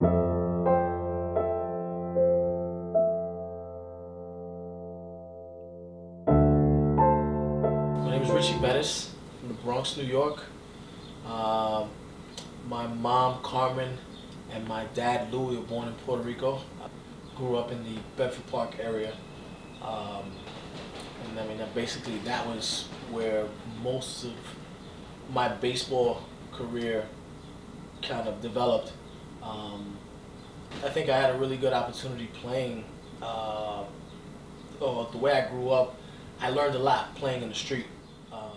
My name is Richie Benes from the Bronx, New York. My mom, Carmen, and my dad, Louis, were born in Puerto Rico. I grew up in the Bedford Park area. And I mean, basically that was where most of my baseball career kind of developed. I think I had a really good opportunity playing. The way I grew up, I learned a lot playing in the street.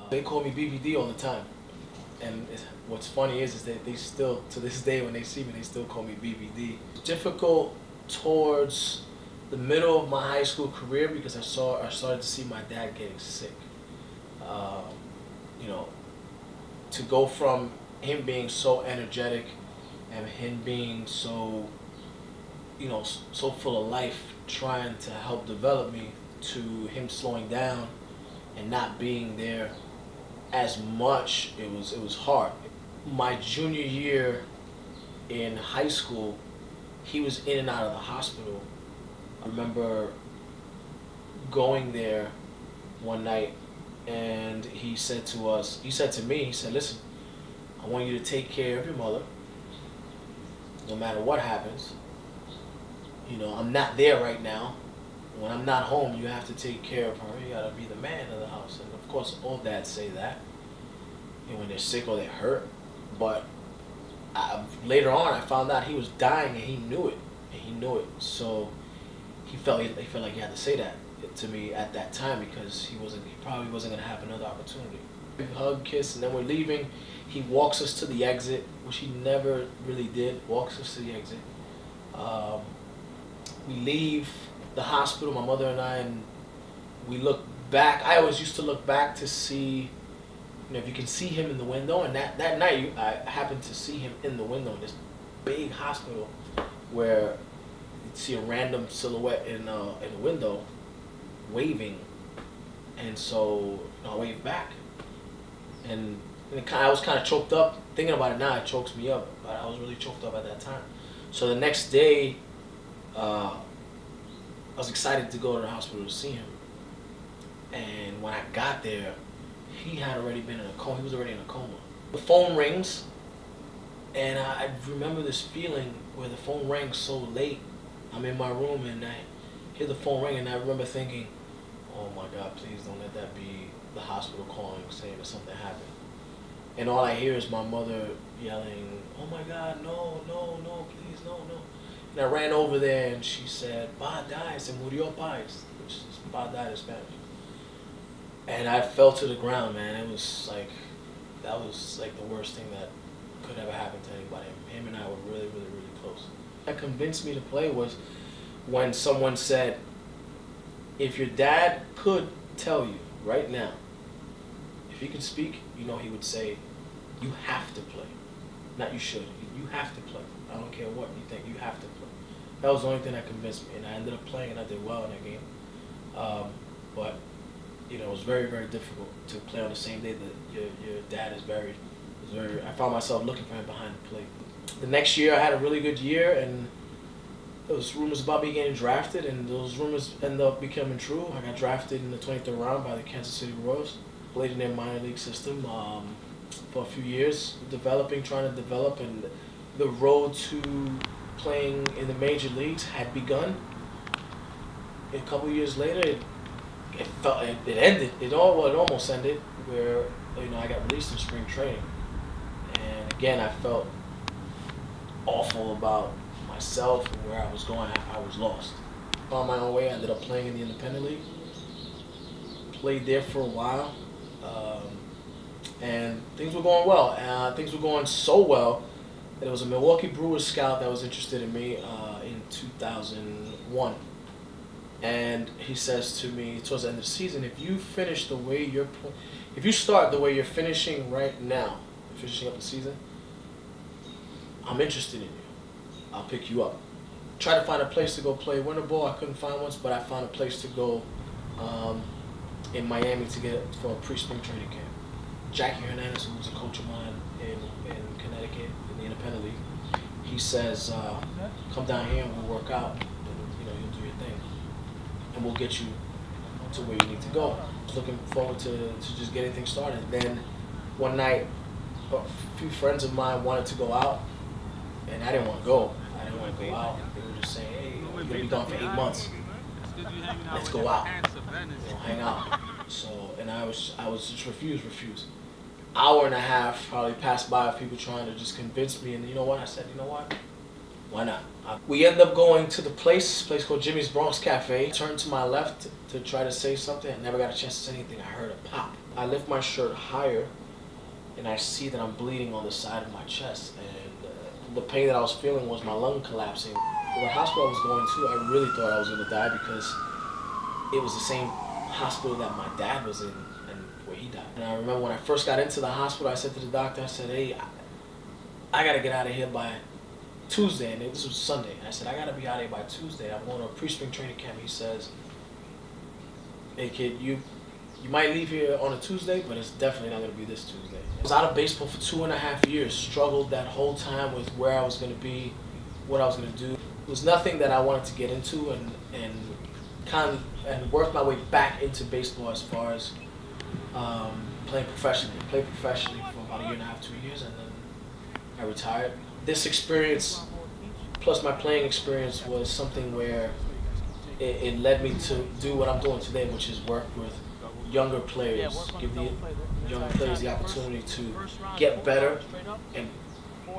They call me BBD all the time. And what's funny is that they still, to this day, when they see me, they still call me BBD. Difficult towards the middle of my high school career because I started to see my dad getting sick. You know, to go from him being so energetic and him being so, you know, so full of life, trying to help develop me, to him slowing down and not being there as much, it was hard. My junior year in high school, he was in and out of the hospital. I remember going there one night and he said to me, he said, listen, I want you to take care of your mother no matter what happens. You know, I'm not there right now. When I'm not home, you have to take care of her. You gotta be the man of the house. And of course, all dads say that, you know, when they're sick or they're hurt. But later on, I found out he was dying and he knew it. And he knew it. So he felt like he had to say that to me at that time because he probably wasn't gonna have another opportunity. Big hug, kiss, and then we're leaving. He walks us to the exit, which he never really did. Walks us to the exit. We leave the hospital, my mother and I, and we look back. I always used to look back to see, you know, if you can see him in the window. And that night, I happened to see him in the window in this big hospital, where you'd see a random silhouette in the window, waving. And so, you know, I waved back, and I was kind of choked up. Thinking about it now, it chokes me up. But I was really choked up at that time. So the next day, I was excited to go to the hospital to see him. And when I got there, he had already been in a coma. He was already in a coma. The phone rings, and I remember this feeling where the phone rang so late. I'm in my room, and I hear the phone ring, and I remember thinking, oh my God, please don't let that be the hospital calling, saying that something happened. And all I hear is my mother yelling, oh my God, no, no, no, please, no, no. And I ran over there and she said, Pa died, se murió pa, which is Pa died in Spanish. And I fell to the ground, man. It was like, that was like the worst thing that could ever happen to anybody. Him and I were really, really, really close. What convinced me to play was when someone said, if your dad could tell you right now, if he could speak, you know, he would say, you have to play. Not you should, you have to play. I don't care what you think, you have to play. That was the only thing that convinced me, and I ended up playing and I did well in that game. But you know, it was very, very difficult to play on the same day that your dad is buried. I found myself looking for him behind the plate. The next year I had a really good year, and there was rumors about me getting drafted, and those rumors ended up becoming true. I got drafted in the 23rd round by the Kansas City Royals. Played in their minor league system for a few years, trying to develop, and the road to playing in the major leagues had begun. A couple years later, it ended. It almost ended, where, you know, I got released in spring training, and again I felt awful about myself and where I was going. I was lost. Found my own way. I ended up playing in the independent league. Played there for a while. And things were going well. Things were going so well that there was a Milwaukee Brewers scout that was interested in me in 2001. And he says to me towards the end of the season, if you finish the way if you start the way you're finishing right now, finishing up the season, I'm interested in you. I'll pick you up. Tried to find a place to go play winter ball. I couldn't find one, but I found a place to go in Miami to get for a pre-spring training camp. Jackie Hernandez, who was a coach of mine in Connecticut in the independent league, he says, come down here and we'll work out, and you'll do your thing, and we'll get you to where you need to go. I was looking forward to just getting things started. Then one night, a few friends of mine wanted to go out, and I didn't want to go. I didn't want to go out. They were just saying, hey, you're going to be gone for 8 months. Let's go out, hang out. So, and I was just refused. Hour and a half probably passed by of people trying to just convince me, and you know what? I said, you know what? Why not? We end up going to the place called Jimmy's Bronx Cafe. I turned to my left to try to say something. I never got a chance to say anything. I heard a pop. I lift my shirt higher, and I see that I'm bleeding on the side of my chest. And the pain that I was feeling was my lung collapsing. The hospital I was going to, I really thought I was going to die because it was the same hospital that my dad was in and where he died. And I remember when I first got into the hospital, I said to the doctor, I said, hey, I got to get out of here by Tuesday. And this was Sunday. And I said, I got to be out of here by Tuesday. I'm going to a pre-spring training camp. He says, hey kid, you might leave here on a Tuesday, but it's definitely not going to be this Tuesday. I was out of baseball for 2.5 years, struggled that whole time with where I was going to be, what I was going to do. It was nothing that I wanted to get into and work my way back into baseball as far as playing professionally. I played professionally for about 1.5 years, 2 years, and then I retired. This experience, plus my playing experience, was something where it led me to do what I'm doing today, which is work with younger players, give the younger players the opportunity to get better and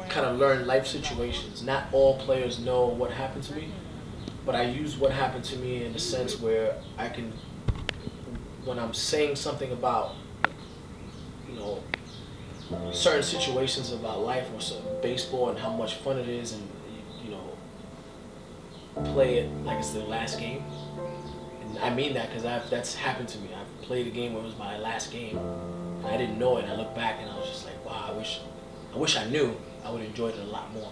kind of learn life situations. Not all players know what happened to me, but I use what happened to me in the sense where I can, when I'm saying something about, certain situations about life or baseball and how much fun it is, and play it like it's the last game. And I mean that because that's happened to me. I've played a game where it was my last game, and I didn't know it. And I look back and I was just like, wow, I wish I knew. I would have enjoyed it a lot more.